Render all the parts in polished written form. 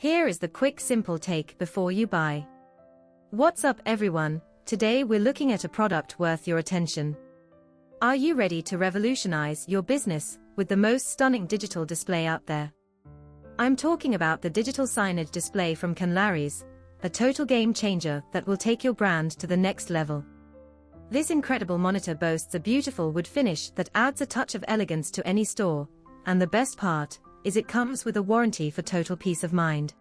Here is the quick simple take before you buy. What's up everyone, today we're looking at a product worth your attention. Are you ready to revolutionize your business with the most stunning digital display out there? I'm talking about the digital signage display from Signage, a total game changer that will take your brand to the next level. This incredible monitor boasts a beautiful wood finish that adds a touch of elegance to any store, and the best part is it comes with a warranty for total peace of mind.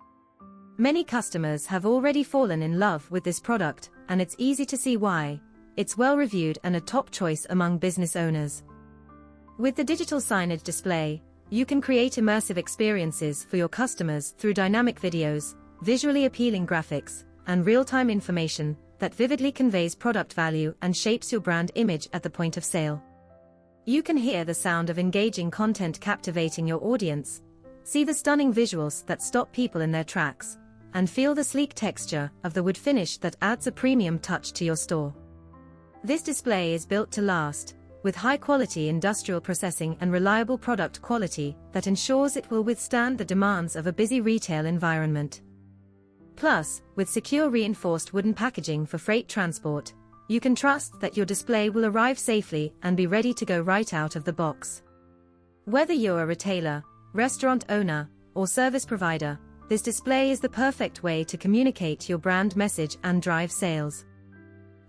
Many customers have already fallen in love with this product, and it's easy to see why. It's well reviewed and a top choice among business owners. With the digital signage display, you can create immersive experiences for your customers through dynamic videos, visually appealing graphics, and real-time information that vividly conveys product value and shapes your brand image at the point of sale. You can hear the sound of engaging content captivating your audience, see the stunning visuals that stop people in their tracks, and feel the sleek texture of the wood finish that adds a premium touch to your store. This display is built to last, with high-quality industrial processing and reliable product quality that ensures it will withstand the demands of a busy retail environment. Plus, with secure reinforced wooden packaging for freight transport, you can trust that your display will arrive safely and be ready to go right out of the box. Whether you're a retailer, restaurant owner, or service provider, this display is the perfect way to communicate your brand message and drive sales.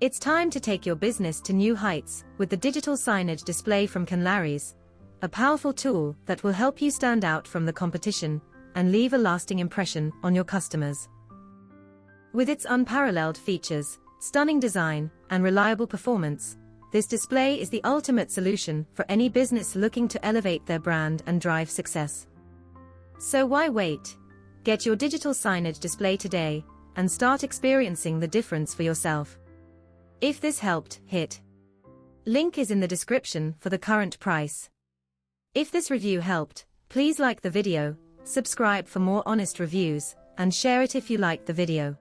It's time to take your business to new heights with the digital signage display from Signage, a powerful tool that will help you stand out from the competition and leave a lasting impression on your customers. With its unparalleled features, stunning design, and reliable performance, this display is the ultimate solution for any business looking to elevate their brand and drive success. So why wait? Get your digital signage display today and start experiencing the difference for yourself. If this helped, hit link is in the description for the current price. If this review helped, please like the video, subscribe for more honest reviews, and share it if you liked the video.